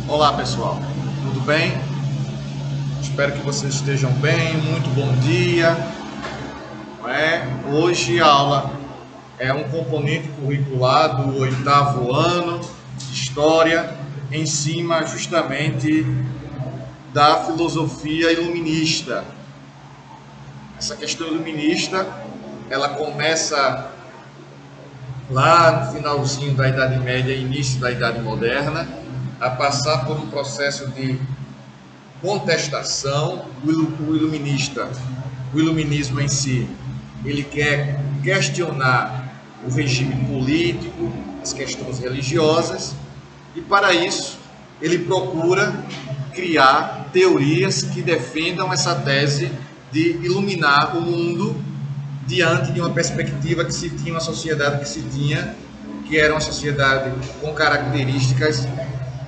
Olá pessoal, tudo bem? Espero que vocês estejam bem, muito bom dia. Hoje a aula é um componente curricular do oitavo ano de História, em cima justamente da filosofia iluminista. Essa questão iluminista, ela começa lá no finalzinho da Idade Média e início da Idade Moderna, a passar por um processo de contestação. O iluminista, o iluminismo em si, ele quer questionar o regime político, as questões religiosas, e para isso ele procura criar teorias que defendam essa tese de iluminar o mundo diante de uma perspectiva que se tinha, uma sociedade que se tinha, que era uma sociedade com características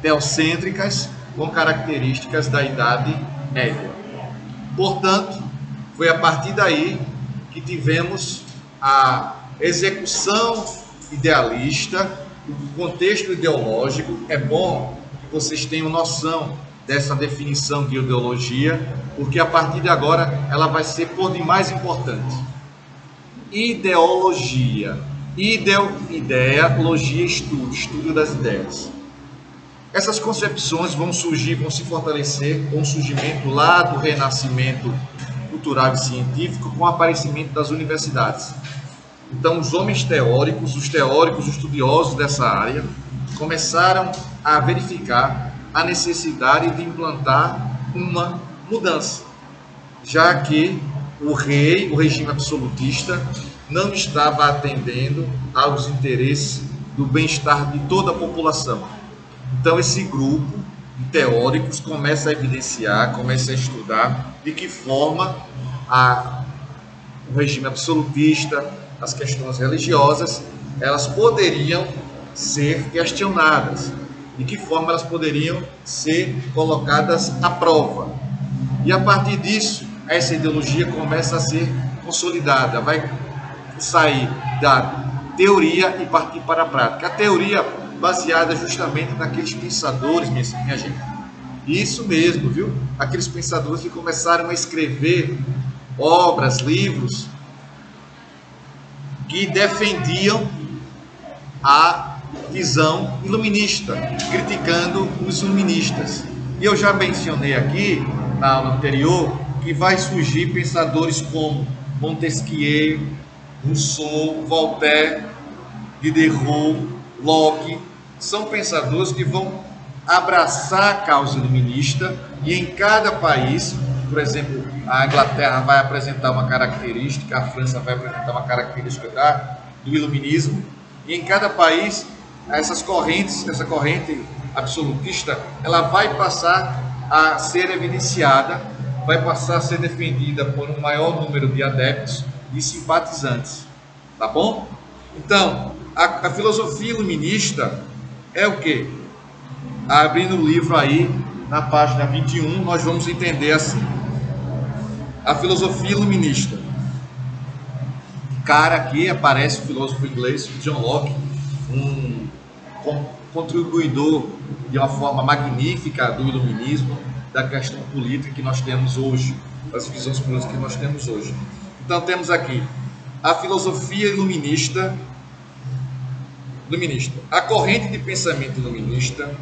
teocêntricas, com características da Idade Média. Portanto, foi a partir daí que tivemos a execução idealista, o contexto ideológico. É bom que vocês tenham noção dessa definição de ideologia, porque a partir de agora ela vai ser por demais importante. Ideologia. Ideia, logia, estudo das ideias. Essas concepções vão surgir, vão se fortalecer com o surgimento lá do renascimento cultural e científico, com o aparecimento das universidades. Então, os homens teóricos, os estudiosos dessa área, começaram a verificar a necessidade de implantar uma mudança, já que o regime absolutista, não estava atendendo aos interesses do bem-estar de toda a população. Então, esse grupo de teóricos começa a evidenciar, começa a estudar de que forma o regime absolutista, as questões religiosas, elas poderiam ser questionadas, de que forma elas poderiam ser colocadas à prova. E a partir disso, essa ideologia começa a ser consolidada, vai sair da teoria e partir para a prática. A teoria baseada justamente naqueles pensadores, minha gente. Isso mesmo, viu? Aqueles pensadores que começaram a escrever obras, livros, que defendiam a visão iluminista, criticando os iluministas. E eu já mencionei aqui, na aula anterior, que vai surgir pensadores como Montesquieu, Rousseau, Voltaire, Diderot, Locke. São pensadores que vão abraçar a causa iluminista, e em cada país, por exemplo, a Inglaterra vai apresentar uma característica, a França vai apresentar uma característica do iluminismo, e em cada país essa corrente absolutista, ela vai passar a ser evidenciada, vai passar a ser defendida por um maior número de adeptos e simpatizantes, tá bom? Então, a filosofia iluminista é o quê? Abrindo o livro aí, na página 21, nós vamos entender assim. A filosofia iluminista. Cara, aqui aparece o filósofo inglês John Locke, um contribuidor de uma forma magnífica do iluminismo, da questão política que nós temos hoje, das visões políticas que nós temos hoje. Então temos aqui a filosofia iluminista. A corrente de pensamento iluminista,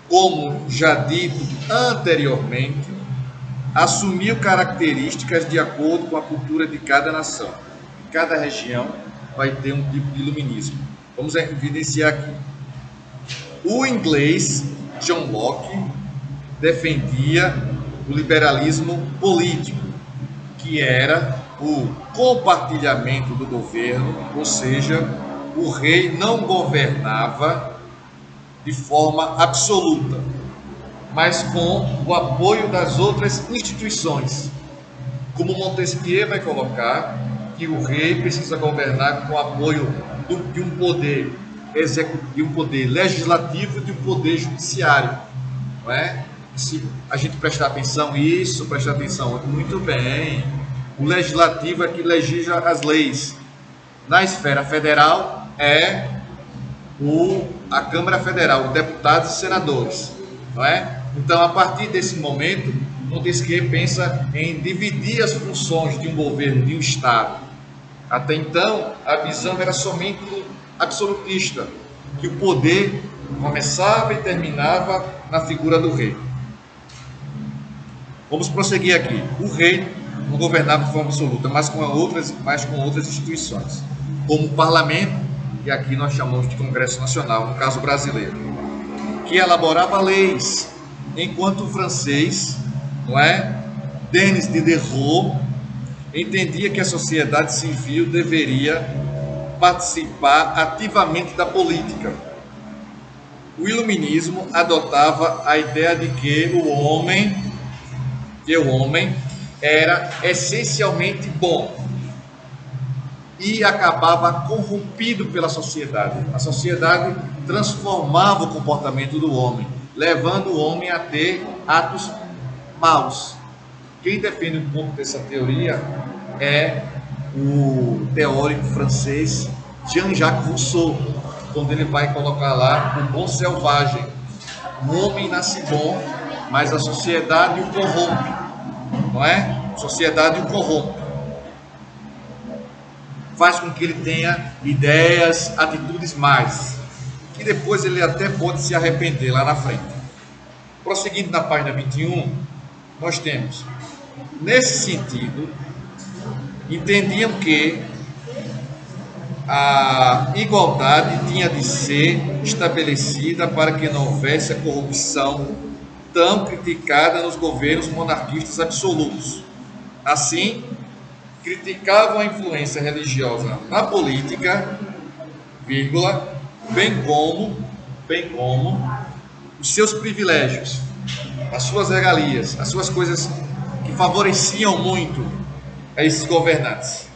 como já dito anteriormente, assumiu características de acordo com a cultura de cada nação. Cada região vai ter um tipo de iluminismo. Vamos evidenciar aqui. O inglês John Locke defendia o liberalismo político, que era o compartilhamento do governo, ou seja, o rei não governava de forma absoluta, mas com o apoio das outras instituições. Como Montesquieu vai colocar que o rei precisa governar com o apoio de um poder executivo, de um poder legislativo e de um poder judiciário, não é? Se a gente prestar atenção prestar atenção, muito bem. O legislativo é que legisla as leis. Na esfera federal é a Câmara Federal, deputados e senadores. não é? Então, a partir desse momento, Montesquieu pensa em dividir as funções de um governo, de um Estado. Até então, a visão era somente absolutista, que o poder começava e terminava na figura do rei. Vamos prosseguir aqui. O rei não governava de forma absoluta, mas com outras instituições, como o parlamento, que aqui nós chamamos de Congresso Nacional, no caso brasileiro, que elaborava leis, enquanto o francês, não é, Denis Diderot, entendia que a sociedade civil deveria participar ativamente da política. O iluminismo adotava a ideia de que o homem era essencialmente bom e acabava corrompido pela sociedade. A sociedade transformava o comportamento do homem, levando o homem a ter atos maus. Quem defende um pouco dessa teoria é o teórico francês Jean-Jacques Rousseau, quando ele vai colocar lá o bom selvagem. O homem nasce bom, mas a sociedade o corrompe, não é? A sociedade o corrompe. Faz com que ele tenha ideias, atitudes más, que depois ele até pode se arrepender lá na frente. Prosseguindo na página 21, nós temos, nesse sentido, entendiam que a igualdade tinha de ser estabelecida para que não houvesse a corrupção tão criticada nos governos monarquistas absolutos. Assim, criticavam a influência religiosa na política, vírgula, bem como os seus privilégios, as suas regalias, as suas coisas que favoreciam muito a esses governantes.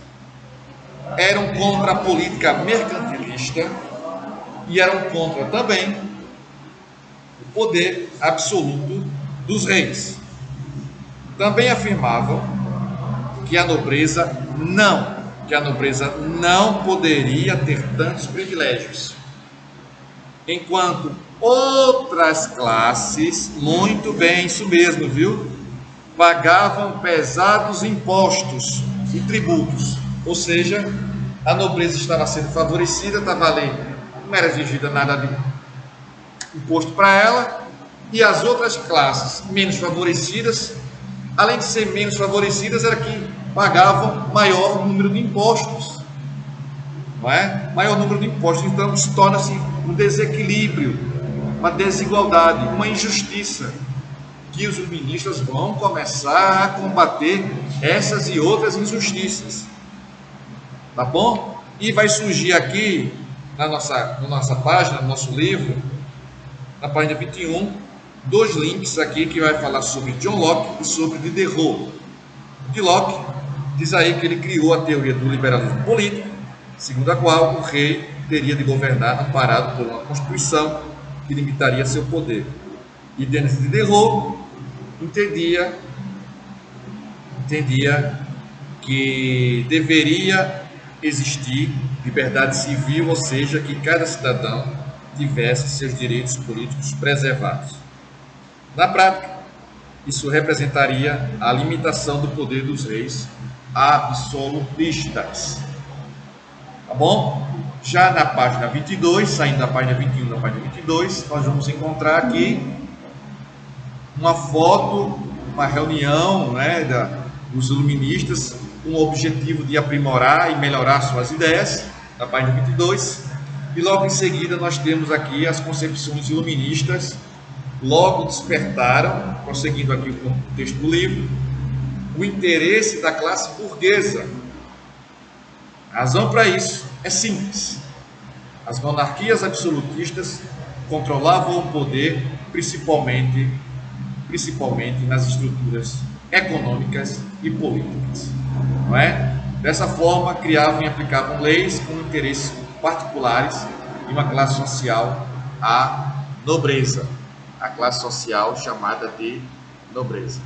Eram contra a política mercantilista e eram contra também o poder absoluto dos reis. Também afirmavam que a nobreza não poderia ter tantos privilégios, enquanto outras classes, muito bem, isso mesmo, viu? Pagavam pesados impostos e tributos, ou seja, a nobreza estava sendo favorecida, estava ali, não era exigida nada de imposto para ela, e as outras classes menos favorecidas, além de ser menos favorecidas, era que pagavam maior número de impostos, não é? Maior número de impostos, então isso torna-se um desequilíbrio, uma desigualdade, uma injustiça, que os ministros vão começar a combater essas e outras injustiças, tá bom? E vai surgir aqui na nossa página, no nosso livro, na página 21, dois links aqui que vai falar sobre John Locke e sobre Diderot. De Locke diz aí que ele criou a teoria do liberalismo político, segundo a qual o rei teria de governar amparado por uma constituição que limitaria seu poder. E Denis Diderot entendia que deveria existir liberdade civil, ou seja, que cada cidadão tivesse seus direitos políticos preservados. Na prática, isso representaria a limitação do poder dos reis absolutistas. Tá bom? Já na página 22, saindo da página 21 da página 22, nós vamos encontrar aqui uma foto, uma reunião, né, dos iluministas, com o objetivo de aprimorar e melhorar suas ideias, na página 22, e logo em seguida nós temos aqui as concepções iluministas, logo despertaram, prosseguindo aqui com o texto do livro, o interesse da classe burguesa. A razão para isso é simples. As monarquias absolutistas controlavam o poder principalmente nas estruturas econômicas e políticas, não é? Dessa forma, criavam e aplicavam leis com interesses particulares e uma classe social, a nobreza, a classe social chamada de nobreza.